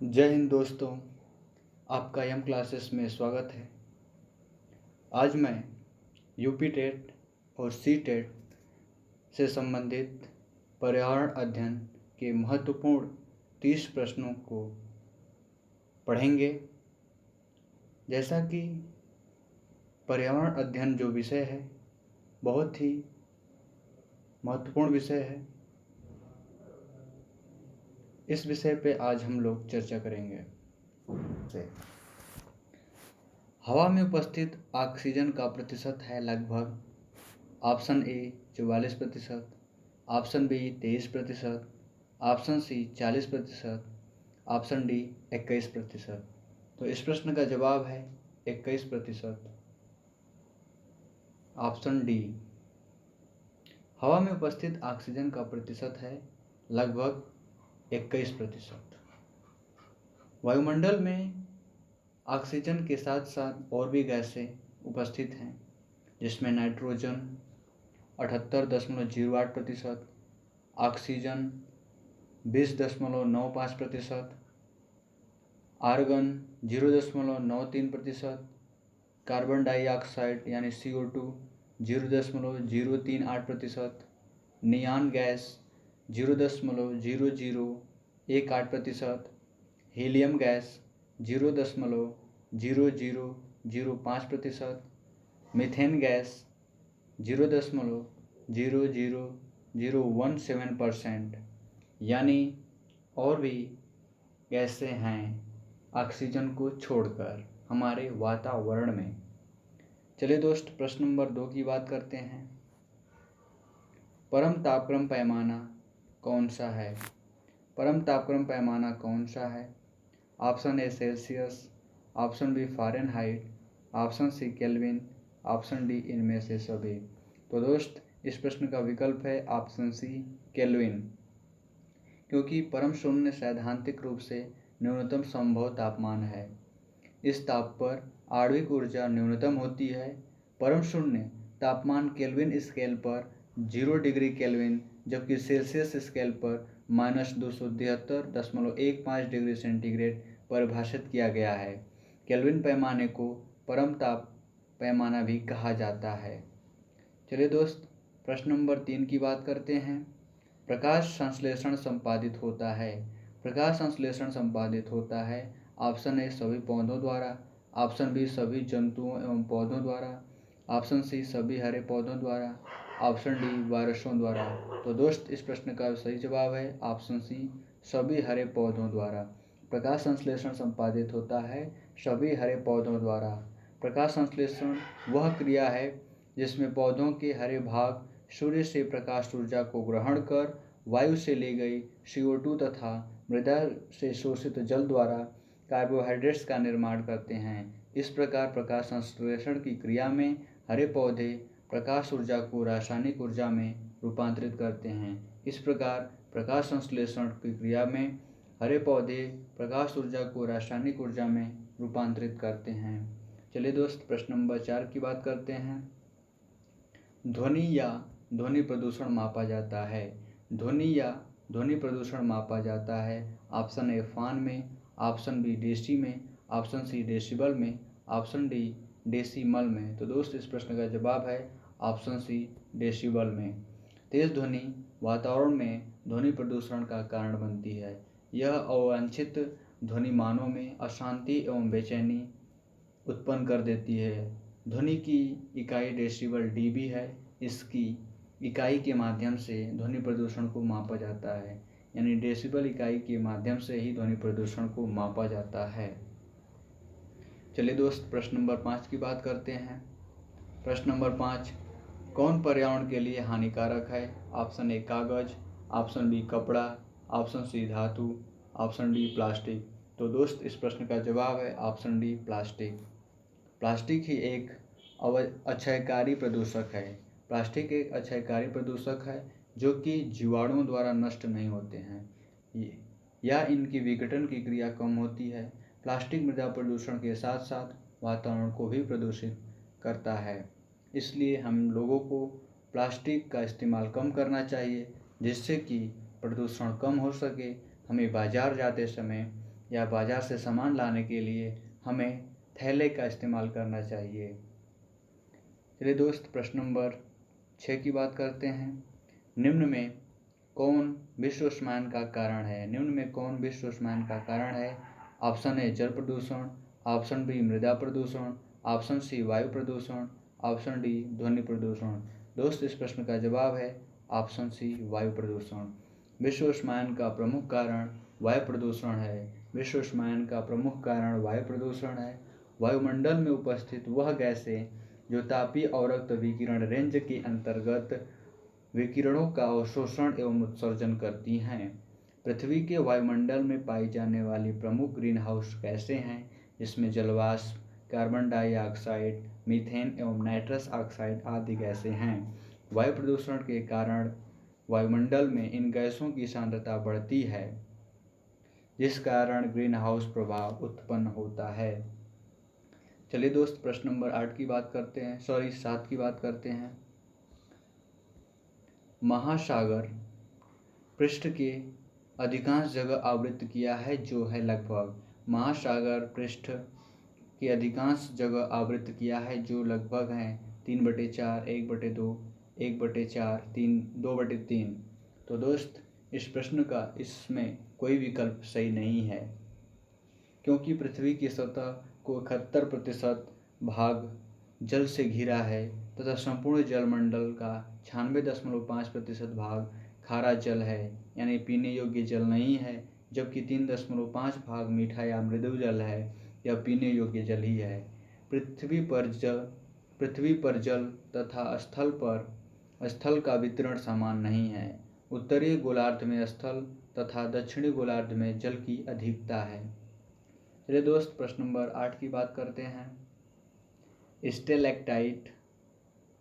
जय हिंद दोस्तों, आपका यम क्लासेस में स्वागत है। आज मैं यूपी टेट और सी टेट से संबंधित पर्यावरण अध्ययन के महत्वपूर्ण 30 प्रश्नों को पढ़ेंगे। जैसा कि पर्यावरण अध्ययन जो विषय है बहुत ही महत्वपूर्ण विषय है, इस विषय पे आज हम लोग चर्चा करेंगे। हवा में उपस्थित ऑक्सीजन का प्रतिशत है लगभग option A 44%, option B 23%, option C 40%, option D 21%। तो इस प्रश्न का जवाब है 21%, ऑप्शन डी। हवा में उपस्थित ऑक्सीजन का प्रतिशत है लगभग 21%। वायुमंडल में ऑक्सीजन के साथ साथ और भी गैसें उपस्थित हैं, जिसमें nitrogen 78.08%, oxygen 20.95%, argon 0.93%, carbon dioxide यानी CO2 0.038%, neon gas 0.0018%, helium gas 0.0005%, methane gas 0.00017%, यानी और भी गैसें हैं ऑक्सीजन को छोड़कर हमारे वातावरण में। चलिए दोस्त, प्रश्न नंबर 2 की बात करते हैं। परम तापक्रम पैमाना कौन सा है? परम तापक्रम पैमाना कौन सा है? Option A Celsius, option B Fahrenheit, option C Kelvin, option D इनमें से सभी। तो दोस्त, इस प्रश्न का विकल्प है ऑप्शन सी केल्विन, क्योंकि परम शून्य सैद्धांतिक रूप से न्यूनतम संभव तापमान है। इस ताप पर आणविक ऊर्जा न्यूनतम होती है। परम शून्य तापमान केल्विन स्केल पर 0 डिग्री केल्विन, जबकि सेल्सियस स्केल पर -273.15 डिग्री सेंटीग्रेड परिभाषित किया गया है। केल्विन पैमाने को परम ताप पैमाना भी कहा जाता है। चलिए दोस्त, प्रश्न नंबर 3 की बात करते हैं। प्रकाश संश्लेषण संपादित होता है। प्रकाश संश्लेषण संपादित होता है ऑप्शन ए सभी पौधों द्वारा, ऑप्शन बी सभी जंतुओं एवं पौधों द्वारा, ऑप्शन सी सभी हरे पौधों द्वारा, ऑप्शन डी वायरसों द्वारा। तो दोस्त, इस प्रश्न का सही जवाब है ऑप्शन सी सभी हरे पौधों द्वारा। प्रकाश संश्लेषण संपादित होता है सभी हरे पौधों द्वारा। प्रकाश संश्लेषण वह क्रिया है जिसमें पौधों के हरे भाग सूर्य से प्रकाश ऊर्जा को ग्रहण कर वायु से ली गई CO2 तथा मृदा से शोषित जल द्वारा कार्बोहाइड्रेट्स का निर्माण करते हैं। इस प्रकार प्रकाश संश्लेषण की क्रिया में हरे पौधे प्रकाश ऊर्जा को रासायनिक ऊर्जा में रूपांतरित करते हैं। इस प्रकार प्रकाश संश्लेषण की क्रिया में हरे पौधे प्रकाश ऊर्जा को रासायनिक ऊर्जा में रूपांतरित करते हैं। चलिए दोस्त, प्रश्न नंबर 4 की बात करते हैं। ध्वनि या ध्वनि प्रदूषण मापा जाता है। ध्वनि या ध्वनि प्रदूषण मापा जाता है ऑप्शन ए फान में, ऑप्शन बी डेसी में, ऑप्शन सी डेसिबल में, ऑप्शन डी डेसिमल में। तो दोस्त, इस प्रश्न का जवाब है ऑप्शन सी डेसिबल में। तेज ध्वनि वातावरण में ध्वनि प्रदूषण का कारण बनती है। यह अवांछित ध्वनि मानव में अशांति एवं बेचैनी उत्पन्न कर देती है। ध्वनि की इकाई डेसिबल डीबी है। इसकी इकाई के माध्यम से ध्वनि प्रदूषण को मापा जाता है, यानी डेसिबल इकाई के माध्यम से ही ध्वनि प्रदूषण को मापा जाता है। चलिए दोस्त, प्रश्न नंबर 5 की बात करते हैं। प्रश्न नंबर 5, कौन पर्यावरण के लिए हानिकारक है? ऑप्शन ए कागज, ऑप्शन बी कपड़ा, ऑप्शन सी धातु, ऑप्शन डी प्लास्टिक। तो दोस्त, इस प्रश्न का जवाब है ऑप्शन डी प्लास्टिक। प्लास्टिक ही एक अक्षयकारी प्रदूषक है। प्लास्टिक एक अक्षयकारी प्रदूषक है जो कि जीवाणुओं द्वारा नष्ट नहीं होते हैं या इनकी विघटन की क्रिया कम होती है। प्लास्टिक मृदा प्रदूषण के साथ साथ वातावरण को भी प्रदूषित करता है। इसलिए हम लोगों को प्लास्टिक का इस्तेमाल कम करना चाहिए, जिससे कि प्रदूषण कम हो सके। हमें बाजार जाते समय या बाजार से सामान लाने के लिए हमें थैले का इस्तेमाल करना चाहिए। चलिए दोस्त, प्रश्न नंबर 6 की बात करते हैं। निम्न में कौन विश्व उष्मायन का कारण है? निम्न में कौन विश्व उष्मायन का कारण है? ऑप्शन ए जल प्रदूषण, ऑप्शन बी मृदा प्रदूषण, ऑप्शन सी वायु प्रदूषण, ऑप्शन डी ध्वनि प्रदूषण। दोस्त, इस प्रश्न का जवाब है ऑप्शन सी वायु प्रदूषण। विश्व उष्मायन का प्रमुख कारण वायु प्रदूषण है। विश्व उष्मायन का प्रमुख कारण वायु प्रदूषण है। वायुमंडल में उपस्थित वह गैसें जो तापीय अवरक्त विकिरण रेंज के अंतर्गत विकिरणों का अवशोषण एवं उत्सर्जन करती हैं। पृथ्वी के वायुमंडल में पाई जाने वाली प्रमुख ग्रीन हाउस गैसें हैं, जिसमें जलवाष्प, कार्बन डाइऑक्साइड, मीथेन एवं नाइट्रस ऑक्साइड आदि गैसें हैं। वायु प्रदूषण के कारण वायुमंडल में इन गैसों की सांद्रता बढ़ती है, जिस कारण ग्रीन हाउस प्रभाव उत्पन्न होता है। चलिए दोस्त, प्रश्न नंबर 7 की बात करते हैं। महासागर पृष्ठ के अधिकांश जगह आवृत किया है, जो है लगभग। महासागर पृष्ठ की अधिकांश जगह आवृत किया है, जो लगभग हैं 3/4, 1/2, 1/4, 3, 2/3। तो दोस्त, इस प्रश्न का इसमें कोई विकल्प सही नहीं है, क्योंकि पृथ्वी की सतह को 71% भाग जल से घिरा है तथा संपूर्ण जलमंडल का 96.5% भाग खारा जल है, यानी पीने योग्य जल नहीं है, जबकि 3.5 भाग मीठा या मृदु जल है, यह पीने योग्य जल ही है। पृथ्वी पर जल तथा स्थल का वितरण समान नहीं है। उत्तरीय गोलार्ध में स्थल तथा दक्षिणी गोलार्ध में जल की अधिकता है। चलिए दोस्त, प्रश्न नंबर 8 की बात करते हैं।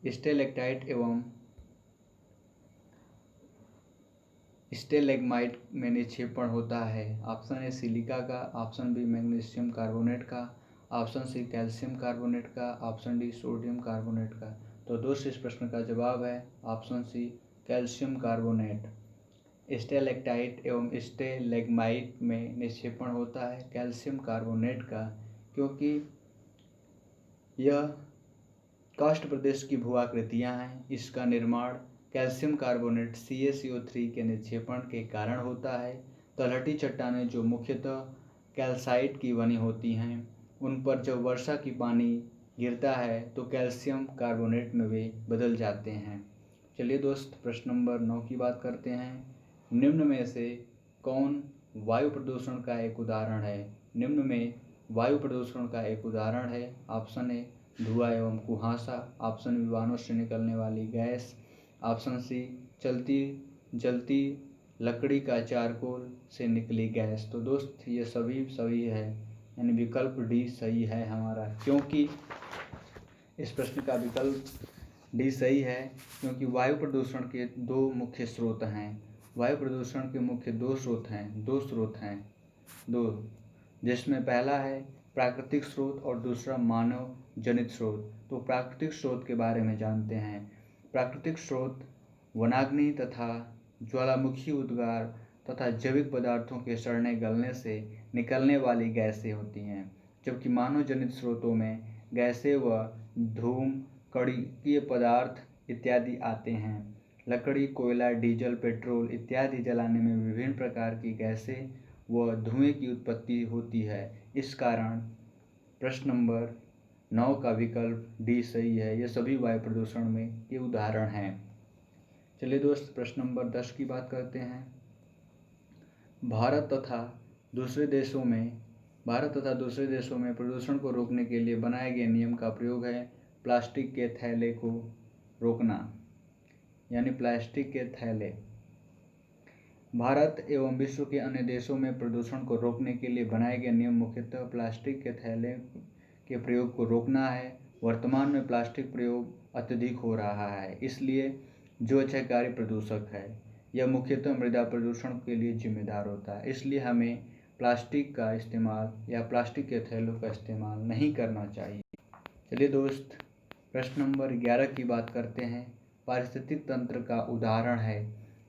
स्टेलेक्टाइट एवं स्टेलेग्माइट में निक्षेपण होता है। ऑप्शन ए सिलिका का, ऑप्शन बी मैग्नीशियम कार्बोनेट का, ऑप्शन सी कैल्शियम कार्बोनेट का, ऑप्शन डी सोडियम कार्बोनेट का। तो दोस्त, इस प्रश्न का जवाब है option C calcium carbonate. Stalactite एवं स्टेलेग्माइट में निक्षेपण होता है कैल्शियम कार्बोनेट का, क्योंकि यह काष्ठ प्रदेश की भू-आकृतियाँ हैं। इसका निर्माण कैल्शियम कार्बोनेट CaCO3 के निक्षेपण के कारण होता है। तलहटी चट्टानें जो मुख्यतः कैल्साइट की बनी होती हैं, उन पर जब वर्षा की पानी गिरता है तो कैल्शियम कार्बोनेट में वे बदल जाते हैं। चलिए दोस्त, प्रश्न नंबर 9 की बात करते हैं। निम्न में से कौन वायु प्रदूषण का एक उदाहरण है? निम्न में वायु प्रदूषण का एक उदाहरण है। ऑप्शन ए धुआं एवं कुहासा, ऑप्शन बी वाहनों से निकलने वाली गैस, ऑप्शन सी जलती लकड़ी का चारकोल से निकली गैस। तो दोस्त, ये सभी है, यानी विकल्प डी सही है हमारा, क्योंकि इस प्रश्न का विकल्प डी सही है, क्योंकि वायु प्रदूषण के दो मुख्य स्रोत हैं। वायु प्रदूषण के मुख्य दो स्रोत हैं, जिसमें पहला है प्राकृतिक स्रोत और दूसरा मानव जनित स्रोत। तो प्राकृतिक स्रोत के बारे में जानते हैं। प्राकृतिक स्रोत वनाग्नि तथा ज्वालामुखी उद्गार तथा जैविक पदार्थों के सड़ने गलने से निकलने वाली गैसें होती हैं, जबकि मानव जनित स्रोतों में गैसें व धूम, कणिकीय पदार्थ इत्यादि आते हैं। लकड़ी, कोयला, डीजल, पेट्रोल इत्यादि जलाने में विभिन्न प्रकार की गैसें व धुएं की उत्पत्ति होती है। इस कारण प्रश्न नंबर 9 का विकल्प डी सही है। ये सभी वायु प्रदूषण में के उदाहरण हैं। चलिए दोस्त, प्रश्न नंबर 10 की बात करते हैं। भारत तथा दूसरे देशों में प्रदूषण को रोकने के लिए बनाए गए नियम का प्रयोग है प्लास्टिक के थैले को रोकना, यानी प्लास्टिक के थैले। भारत एवं विश्व के अन्य देशों में प्रदूषण को रोकने के लिए बनाए गए नियम मुख्यतः प्लास्टिक के थैले के प्रयोग को रोकना है। वर्तमान में प्लास्टिक प्रयोग अत्यधिक हो रहा है, इसलिए जो क्षयकारी प्रदूषक है, यह मुख्यतः मृदा प्रदूषण के लिए जिम्मेदार होता है। इसलिए हमें प्लास्टिक का इस्तेमाल या प्लास्टिक के थैलों का इस्तेमाल नहीं करना चाहिए। चलिए दोस्त, प्रश्न नंबर 11 की बात करते हैं। पारिस्थितिक तंत्र का उदाहरण है।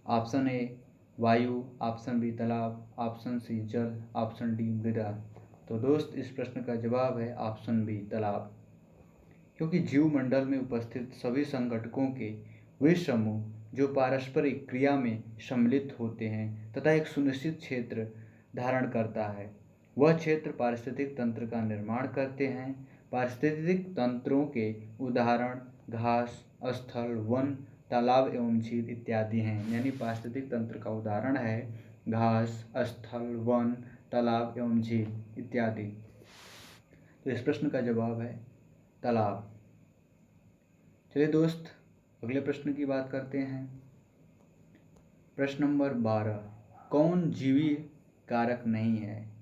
ऑप्शन ए वायु, ऑप्शन बी तालाब, ऑप्शन सी जल, ऑप्शन डी मृदा। तो दोस्त इस प्रश्न का जवाब है ऑप्शन बी तालाब, क्योंकि जीवमंडल में उपस्थित सभी संगठकों के वे समूह जो पारस्परिक क्रिया में सम्मिलित होते हैं तथा एक सुनिश्चित क्षेत्र धारण करता है, वह क्षेत्र पारिस्थितिक तंत्र का निर्माण करते हैं। पारिस्थितिक तंत्रों के उदाहरण घास, स्थल, वन, तालाब एवं झील इत्यादि हैं। यानी पारिस्थितिक तंत्र का उदाहरण है घास, स्थल, वन, तालाब एवं झील इत्यादि। तो इस प्रश्न का जवाब है तालाब। चलिए दोस्त अगले प्रश्न की बात करते हैं। प्रश्न नंबर 12, कौन जीवी कारक नहीं है?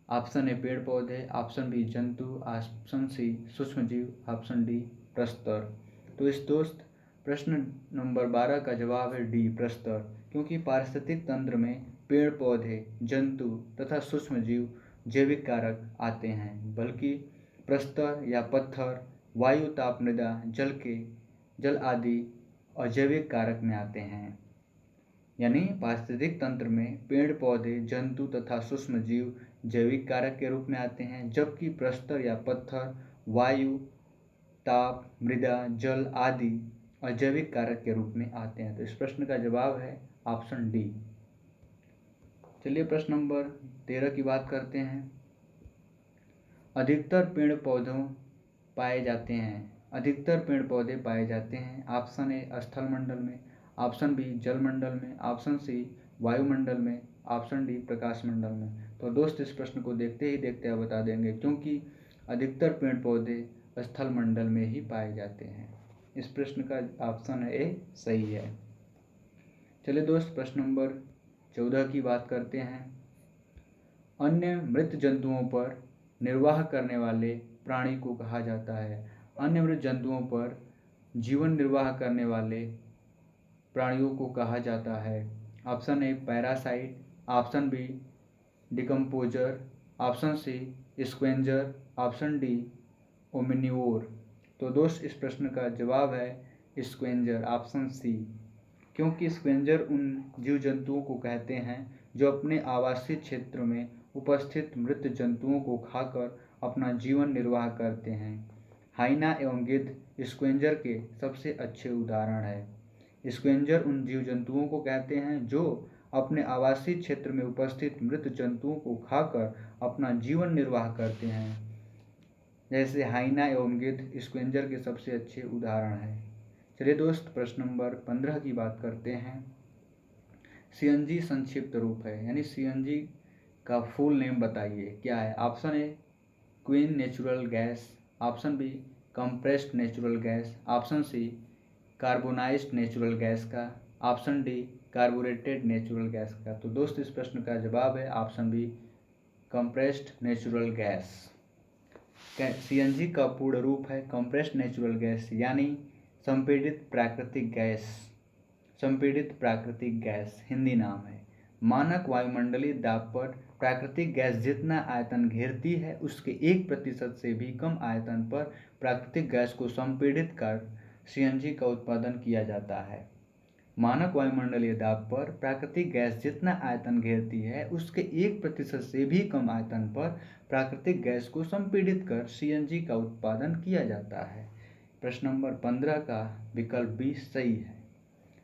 ऑप्शन ए पेड़ पौधे, ऑप्शन बी जंतु, ऑप्शन सी सूक्ष्मजीव, ऑप्शन डी प्रस्तर। तो इस दोस्त प्रश्न नंबर 12 का जवाब है डी प्रस्तर, क्योंकि पारिस्थितिक तंत्र में पेड़ पौधे, जंतु तथा सूक्ष्मजीव जैविक कारक आते हैं, बल्कि प्रस्तर या पत्थर, वायु, ताप, मृदा, जल आदि अजैविक कारक में आते हैं। यानी पारिस्थितिक तंत्र में पेड़ पौधे, जंतु तथा सूक्ष्मजीव जैविक कारक के रूप में आते हैं, जबकि प्रस्तर या पत्थर, वायु, ताप, मृदा, जल आदि अजैविक कारक के रूप में आते हैं। तो इस प्रश्न का जवाब है ऑप्शन डी। चलिए प्रश्न नंबर 13 की बात करते हैं। अधिकतर पेड़ पौधे पाए जाते हैं। ऑप्शन ए स्थल मंडल में, ऑप्शन बी जल मंडल में, ऑप्शन सी वायुमंडल में, ऑप्शन डी प्रकाश मंडल में। तो दोस्त इस प्रश्न को देखते ही देखते आप बता देंगे, क्योंकि अधिकतर पेड़ पौधे स्थल मंडल में ही पाए जाते हैं। इस प्रश्न का ऑप्शन ए सही है। चलिए दोस्त प्रश्न नंबर 14 की बात करते हैं। अन्य मृत जंतुओं पर निर्वाह करने वाले प्राणी को कहा जाता है। अन्य मृत जंतुओं पर जीवन निर्वाह करने वाले प्राणियों को कहा जाता है। Option A parasite, option B decomposer, option C scavenger, option D omnivore. तो दोस्त इस प्रश्न का जवाब है स्क्वेंजर, ऑप्शन सी, क्योंकि स्क्वेंजर उन जीव जंतुओं को कहते हैं जो अपने आवासीय क्षेत्र में उपस्थित मृत जंतुओं को खाकर अपना जीवन निर्वाह करते हैं। हाइना एवं गिद्ध स्क्वेंजर के सबसे अच्छे उदाहरण है। स्क्वेंजर उन जीव जंतुओं को कहते हैं जो अपने आवासीय क्षेत्र में उपस्थित मृत जंतुओं को खाकर अपना जीवन निर्वाह करते हैं। जैसे हाइना एवं गिद्ध स्क्वेंजर के सबसे अच्छे उदाहरण हैं। चलिए दोस्त प्रश्न नंबर 15 की बात करते हैं। सीएनजी संक्षिप्त रूप है, यानी सीएनजी का फुल नेम बताइए क्या है? Option A queen natural gas, option B compressed natural gas, option C carbonized natural gas का, option D carburetted natural gas का। तो दोस्त इस प्रश्न का जवाब है option B compressed natural gas. CNG का पूर्ण रूप है कंप्रेस्ड नेचुरल गैस, यानी संपीड़ित प्राकृतिक गैस हिंदी नाम है। मानक वायुमंडलीय दाब पर प्राकृतिक गैस जितना आयतन घेरती है उसके 1% से भी कम आयतन पर प्राकृतिक गैस को संपीड़ित कर सीएनजी का उत्पादन किया जाता है। मानक वायुमंडलीय दाब पर प्राकृतिक गैस जितना आयतन घेरती है उसके 1% से भी कम आयतन पर प्राकृतिक गैस को संपीड़ित कर सीएनजी का उत्पादन किया जाता है। प्रश्न नंबर 15 का विकल्प बी सही है।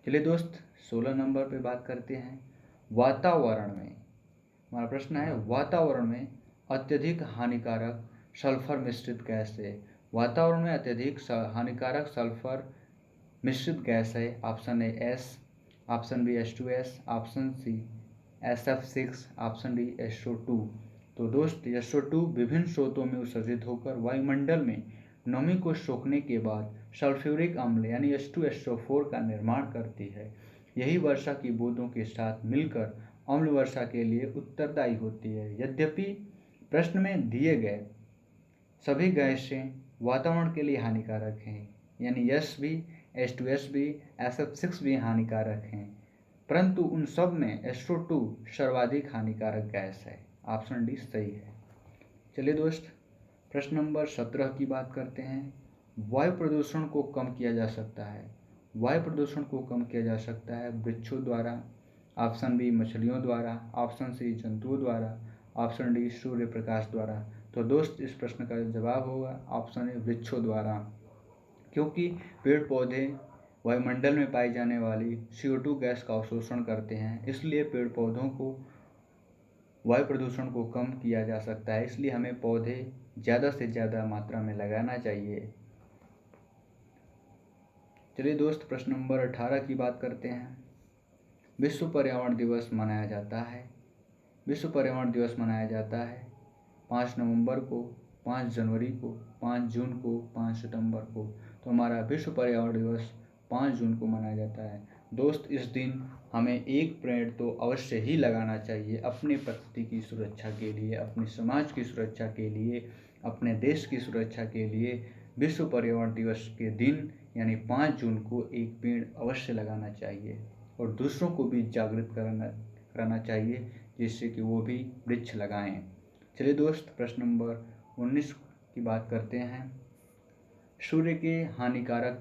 चलिए दोस्त 16 नंबर पे बात करते हैं। वातावरण में, हमारा प्रश्न है वातावरण में अत्यधिक हानिकारक सल्फर मिश्रित गैस है। वातावरण में अत्यधिक हानिकारक सल्फर मिश्रित गैस है। Option A S, option B H2S, option C SF6, option D SO2। तो दोस्त SO2 विभिन्न स्रोतों में उत्सर्जित होकर वायुमंडल में नमी को सोखने के बाद सल्फ्यूरिक अम्ल यानी H2SO4 का निर्माण करती है। यही वर्षा की बूंदों के साथ मिलकर अम्ल वर्षा के लिए उत्तरदायी होती है। यद्यपि प्रश्न में दिए गए सभी गैसें वातावरण के लिए हानिकारक हैं, यानी यस भी, H2S भी, SF6 भी हानिकारक हैं, परंतु उन सब में SO2 सर्वाधिक हानिकारक गैस है। ऑप्शन डी सही है। चलिए दोस्त प्रश्न नंबर 17 की बात करते हैं। वायु प्रदूषण को कम किया जा सकता है। वायु प्रदूषण को कम किया जा सकता है वृक्षों द्वारा, ऑप्शन बी मछलियों द्वारा, ऑप्शन सी जंतुओं द्वारा, ऑप्शन डी सूर्य प्रकाश द्वारा। तो दोस्त इस प्रश्न का जवाब होगा ऑप्शन ए वृक्षों द्वारा, क्योंकि पेड़ पौधे वायुमंडल में पाई जाने वाली CO2 गैस का अवशोषण करते हैं, इसलिए पेड़ पौधों को वायु प्रदूषण को कम किया जा सकता है। इसलिए हमें पौधे ज़्यादा से ज़्यादा मात्रा में लगाना चाहिए। चलिए दोस्त प्रश्न नंबर 18 की बात करते हैं। विश्व पर्यावरण दिवस मनाया जाता है। विश्व पर्यावरण दिवस मनाया जाता है 5 नवंबर को, 5 जनवरी को, 5 जून को, 5 सितंबर को। तो हमारा विश्व पर्यावरण दिवस 5 जून को मनाया जाता है। दोस्त इस दिन हमें एक पेड़ तो अवश्य ही लगाना चाहिए अपने प्रकृति की सुरक्षा के लिए, अपने समाज की सुरक्षा के लिए, अपने देश की सुरक्षा के लिए। विश्व पर्यावरण दिवस के दिन यानी 5 जून को एक पेड़ अवश्य लगाना चाहिए और दूसरों को भी जागृत कराना चाहिए जिससे कि वो भी वृक्ष लगाएं। चलिए दोस्त प्रश्न नंबर 19 की बात करते हैं। सूर्य के हानिकारक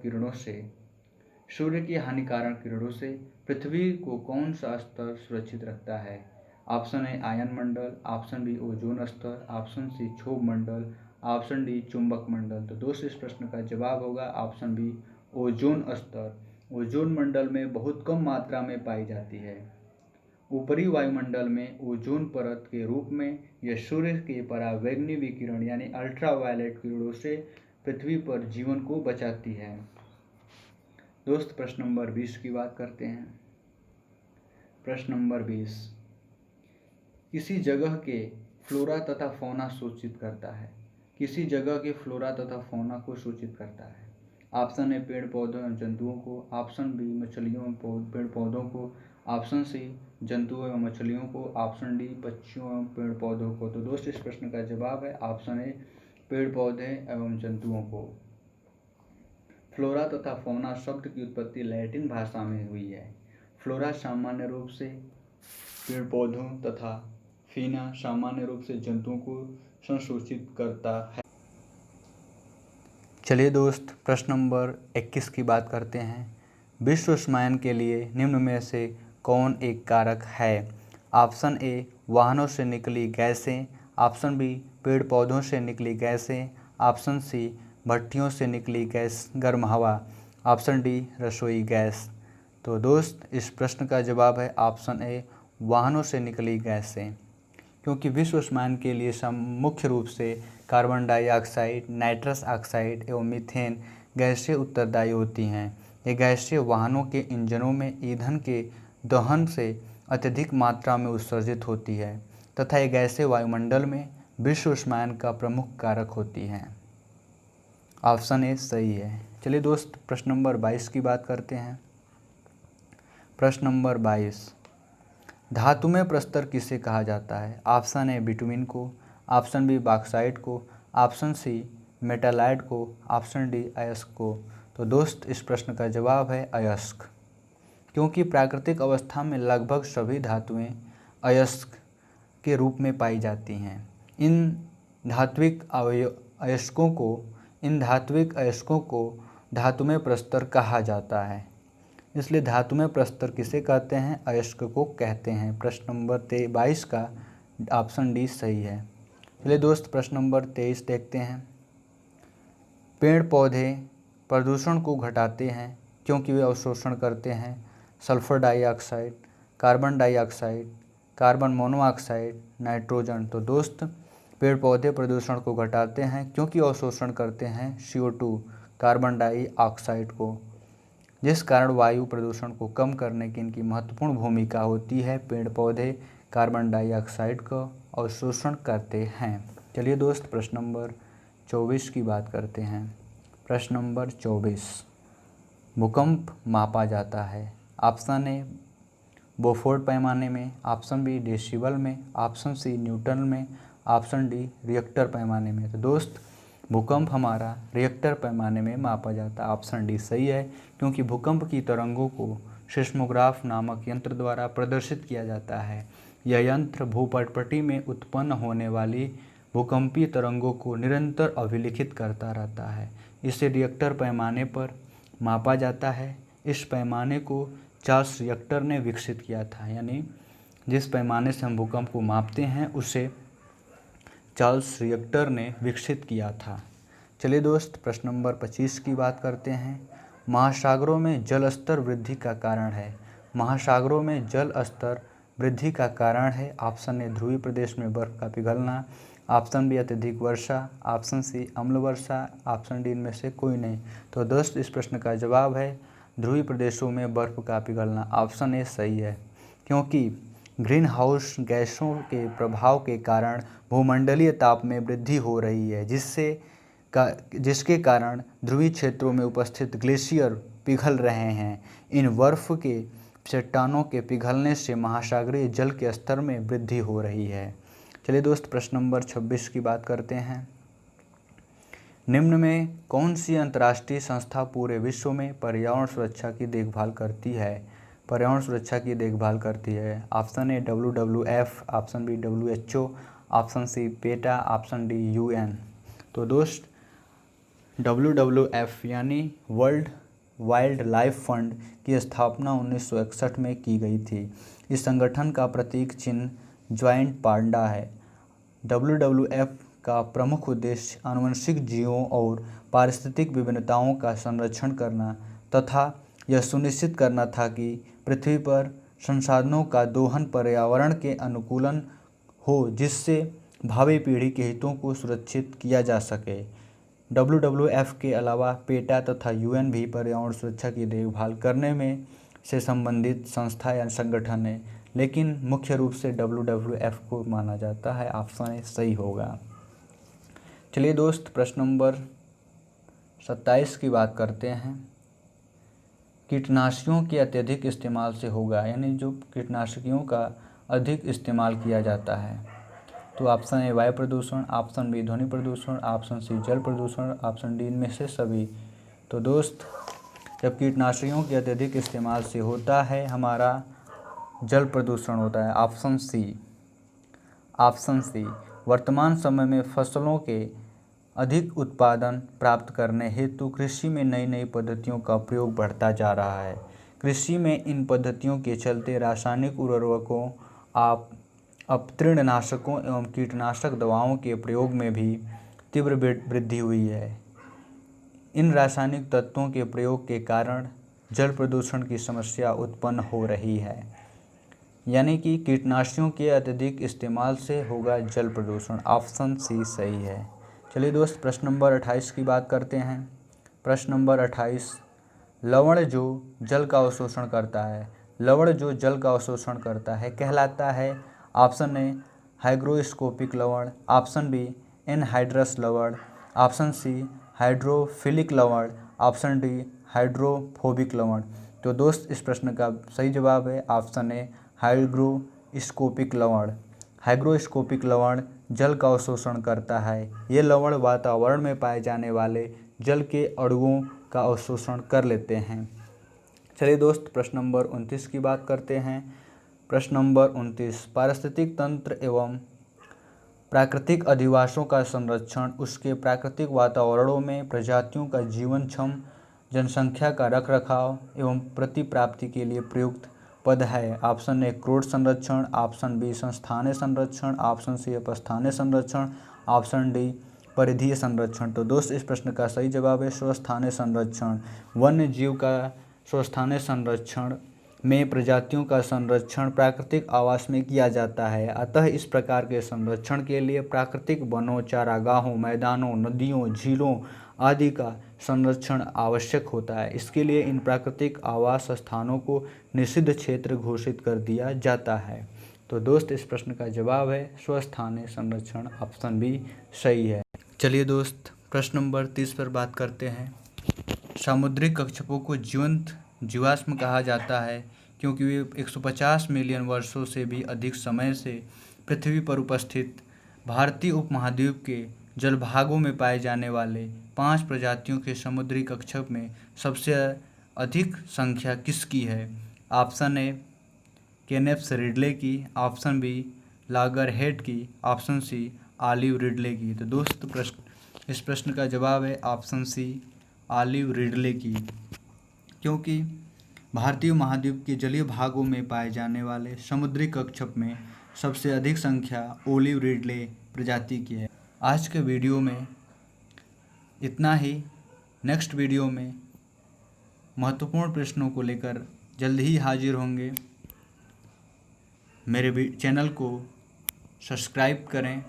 किरणों से पृथ्वी को कौन सा स्तर सुरक्षित रखता है? ऑप्शन ए आयन मंडल, ऑप्शन बी ओजोन स्तर, ऑप्शन सी क्षोभ मंडल, ऑप्शन डी चुंबक मंडल। तो दोस्त इस प्रश्न का जवाब होगा ऑप्शन बी ओजोन स्तर। ओजोन मंडल में बहुत कम मात्रा में पाई जाती है। ऊपरी वायुमंडल में ओजोन परत के रूप में यह सूर्य के परावैंगनी विकिरण यानी अल्ट्रावायलेट किरणों से पृथ्वी पर जीवन को बचाती है। दोस्त प्रश्न नंबर 20 की बात करते हैं। प्रश्न नंबर 20, किसी जगह के फ्लोरा तथा फौना सूचित करता है। किसी जगह के फ्लोरा तथा फौना को सूचित करता है। ऑप्शन ए पेड़ पौधों एवं जंतुओं को, ऑप्शन बी मछलियों एवं पेड़ पौधों को, ऑप्शन सी जंतुओं एवं मछलियों को, ऑप्शन डी पक्षियों एवं पेड़ पौधों को। तो दोस्त इस प्रश्न का जवाब है ऑप्शन ए पेड़ पौधे एवं जंतुओं को। फ्लोरा तथा फौना शब्द की उत्पत्ति लैटिन भाषा में हुई है। फ्लोरा सामान्य रूप से पेड़ पौधों तथा फीना सामान्य रूप से जंतुओं को संसूचित करता है। चलिए दोस्त प्रश्न नंबर 21 की बात करते हैं। विश्व उष्मायन के लिए निम्न में से कौन एक कारक है? ऑप्शन ए वाहनों से निकली गैसें, ऑप्शन बी पेड़ पौधों से निकली गैसें, ऑप्शन सी भट्टियों से निकली गैस गर्म हवा, ऑप्शन डी रसोई गैस। तो दोस्त इस प्रश्न का जवाब है ऑप्शन ए वाहनों से निकली गैसें, क्योंकि विश्व उष्मायन के लिए मुख्य रूप से कार्बन डाइऑक्साइड, नाइट्रस ऑक्साइड एवं मीथेन गैसें उत्तरदायी होती हैं। ये गैसें वाहनों के इंजनों में ईंधन के दहन से अत्यधिक मात्रा में उत्सर्जित होती है तथा ये गैसें वायुमंडल में विश्व उष्मायन का प्रमुख कारक होती हैं। ऑप्शन ए सही है। चलिए दोस्त प्रश्न नंबर 22 की बात करते हैं। प्रश्न नंबर 22, धातुमय प्रस्तर किसे कहा जाता है? ऑप्शन ए बिटुमिन को, ऑप्शन बी बॉक्साइट को, ऑप्शन सी मेटालाइट को, ऑप्शन डी अयस्क को। तो दोस्त इस प्रश्न का जवाब है अयस्क, क्योंकि प्राकृतिक अवस्था में लगभग सभी धातुएं अयस्क के रूप में पाई जाती हैं। इन धात्विक अयस्कों को धातुमय प्रस्तर कहा जाता है। इसलिए धातुमय प्रस्तर किसे कहते हैं? अयस्क को कहते हैं। प्रश्न नंबर 22 का ऑप्शन डी सही है। चलिए दोस्त प्रश्न नंबर 23 देखते हैं। पेड़ पौधे प्रदूषण को घटाते हैं क्योंकि वे अवशोषण करते हैं sulphur dioxide, carbon dioxide, carbon monoxide, nitrogen. तो दोस्त पेड़ पौधे प्रदूषण को घटाते हैं क्योंकि अवशोषण करते हैं CO2 कार्बन डाइऑक्साइड को, जिस कारण वायु प्रदूषण को कम करने की इनकी महत्वपूर्ण भूमिका होती है। पेड़ पौधे कार्बन डाइऑक्साइड का अवशोषण करते हैं। चलिए दोस्त प्रश्न नंबर 24 की बात करते हैं। प्रश्न नंबर 24, भूकंप मापा जाता है। ऑप्शन ए बोफोर्ड पैमाने में, ऑप्शन बी डेसिबल में, ऑप्शन सी न्यूटन में, ऑप्शन डी रिएक्टर पैमाने में। तो दोस्त भूकंप हमारा रिएक्टर पैमाने में मापा जाता है। ऑप्शन डी सही है, क्योंकि भूकंप की तरंगों को सिस्मोग्राफ नामक यंत्र द्वारा प्रदर्शित किया जाता है। यह यंत्र भूपटपटी में उत्पन्न होने वाली भूकंपीय तरंगों को निरंतर अभिलिखित करता रहता है। इसे रिएक्टर पैमाने पर मापा जाता है। इस पैमाने को चार्ल्स रिएक्टर ने विकसित किया था, यानी जिस पैमाने से हम भूकंप को मापते हैं उसे चार्ल्स रिएक्टर ने विकसित किया था। चलिए दोस्त, प्रश्न नंबर 25 की बात करते हैं। महासागरों में जल स्तर वृद्धि का कारण है। महासागरों में जल स्तर वृद्धि का कारण है। ऑप्शन ए ध्रुवीय प्रदेश में बर्फ का पिघलना, ऑप्शन बी अत्यधिक वर्षा, ऑप्शन सी अम्ल वर्षा, ऑप्शन डी इनमें से कोई नहीं। तो दोस्त इस प्रश्न का जवाब है ध्रुवीय प्रदेशों में बर्फ का पिघलना। ऑप्शन ए सही है, क्योंकि ग्रीन हाउस गैसों के प्रभाव के कारण भूमंडलीय ताप में वृद्धि हो रही है, जिसके कारण ध्रुवीय क्षेत्रों में उपस्थित ग्लेशियर पिघल रहे हैं। इन बर्फ के चट्टानों के पिघलने से महासागरीय जल के स्तर में वृद्धि हो रही है। चलिए दोस्त, प्रश्न नंबर 26 की बात करते हैं। निम्न में कौन सी अंतर्राष्ट्रीय संस्था पूरे विश्व में पर्यावरण सुरक्षा की देखभाल करती है? पर्यावरण सुरक्षा की देखभाल करती है। Option A WWF, option B WHO, option C PETA, option D UN। तो दोस्त WWF यानी वर्ल्ड वाइल्ड लाइफ फंड की स्थापना 1961 में की गई थी। इस संगठन का प्रतीक चिन्ह ज्वाइंट पांडा है। WWF का प्रमुख उद्देश्य आनुवंशिक जीवों और पारिस्थितिक विभिन्नताओं का संरक्षण करना तथा यह सुनिश्चित करना था कि पृथ्वी पर संसाधनों का दोहन पर्यावरण के अनुकूलन हो, जिससे भावी पीढ़ी के हितों को सुरक्षित किया जा सके। WWF के अलावा पेटा तथा UN भी पर्यावरण सुरक्षा की देखभाल करने में से संबंधित संस्था या संगठन है, लेकिन मुख्य रूप से WWF को माना जाता है। ऑप्शन ए सही होगा। चलिए दोस्त, प्रश्न नंबर 27 की बात करते हैं। कीटनाशियों के अत्यधिक इस्तेमाल से होगा, यानी जो कीटनाशकों का अधिक इस्तेमाल किया जाता है। तो ऑप्शन ए वायु प्रदूषण, ऑप्शन बी ध्वनि प्रदूषण, ऑप्शन सी जल प्रदूषण, ऑप्शन डी इनमें से सभी। तो दोस्त जब कीटनाशकों के अत्यधिक इस्तेमाल से होता है हमारा जल प्रदूषण होता है। Option C. वर्तमान समय में फसलों के अधिक उत्पादन प्राप्त करने हेतु कृषि में नई नई पद्धतियों का प्रयोग बढ़ता जा रहा है। कृषि में इन पद्धतियों के चलते रासायनिक उर्वरकों, अपतृणनाशकों एवं कीटनाशक दवाओं के प्रयोग में भी तीव्र वृद्धि हुई है। इन रासायनिक तत्वों के प्रयोग के कारण जल प्रदूषण की समस्या उत्पन्न हो रही है, यानी कि कीटनाशकों के अत्यधिक इस्तेमाल से होगा जल प्रदूषण। ऑप्शन सी सही है। चलिए दोस्त, प्रश्न नंबर 28 की बात करते हैं। प्रश्न नंबर 28, लवण जो जल का अवशोषण करता है, लवण जो जल का अवशोषण करता है कहलाता है। ऑप्शन ए हाइग्रोस्कोपिक लवण, ऑप्शन बी एनहाइड्रस लवण, ऑप्शन सी हाइड्रोफिलिक लवण, ऑप्शन डी हाइड्रोफोबिक लवण। तो दोस्त इस प्रश्न का सही जवाब है ऑप्शन ए हाइग्रोस्कोपिक लवण। हाइग्रोस्कोपिक लवण जल का अवशोषण करता है। ये लवण वातावरण में पाए जाने वाले जल के अणुओं का अवशोषण कर लेते हैं। चलिए दोस्त, प्रश्न नंबर 29 की बात करते हैं। प्रश्न नंबर 29, पारिस्थितिक तंत्र एवं प्राकृतिक अधिवासों का संरक्षण उसके प्राकृतिक वातावरणों में प्रजातियों का जीवनक्षम जनसंख्या का रखरखाव एवं प्रतिप्राप्ति के लिए प्रयुक्त पद है। ऑप्शन ए क्रोड संरक्षण, ऑप्शन बी संस्थानीय संरक्षण, ऑप्शन सी अपस्थानीय संरक्षण, ऑप्शन डी परिधीय संरक्षण। तो दोस्त इस प्रश्न का सही जवाब है स्वस्थानीय संरक्षण। वन्य जीव का स्वस्थानीय संरक्षण में प्रजातियों का संरक्षण प्राकृतिक आवास में किया जाता है। अतः इस प्रकार के संरक्षण के लिए प्राकृतिक वनों, चारागाहों, मैदानों, नदियों, झीलों आदि का संरक्षण आवश्यक होता है। इसके लिए इन प्राकृतिक आवास स्थानों को निषिद्ध क्षेत्र घोषित कर दिया जाता है। तो दोस्त इस प्रश्न का जवाब है स्वस्थानीय संरक्षण। ऑप्शन बी सही है। चलिए दोस्त, प्रश्न नंबर 30 पर बात करते हैं। सामुद्रिक कच्छपों को जीवंत जीवाश्म कहा जाता है क्योंकि वे 150 मिलियन वर्षों से भी अधिक समय से पृथ्वी पर उपस्थित भारतीय उपमहाद्वीप के जलभागों में पाए जाने वाले 5 प्रजातियों के समुद्री कच्छप में सबसे अधिक संख्या किसकी है? ऑप्शन ए केनेप्स रिडले की, ऑप्शन बी लागरहेड की, ऑप्शन सी ऑलिव रिडले की। तो दोस्त इस प्रश्न का जवाब है ऑप्शन सी ऑलिव रिडले की, क्योंकि भारतीय महाद्वीप के जलीय भागों में पाए जाने वाले समुद्री कच्छप में सबसे अधिक संख्या ओलिव रिडले प्रजाति की है। आज के वीडियो में इतना ही। नेक्स्ट वीडियो में महत्वपूर्ण प्रश्नों को लेकर जल्द ही हाजिर होंगे। मेरे चैनल को सब्सक्राइब करें,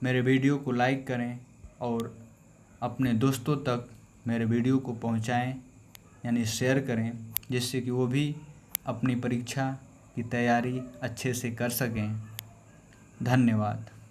मेरे वीडियो को लाइक करें और अपने दोस्तों तक मेरे वीडियो को पहुंचाएं, यानी शेयर करें, जिससे कि वो भी अपनी परीक्षा की तैयारी अच्छे से कर सकें। धन्यवाद।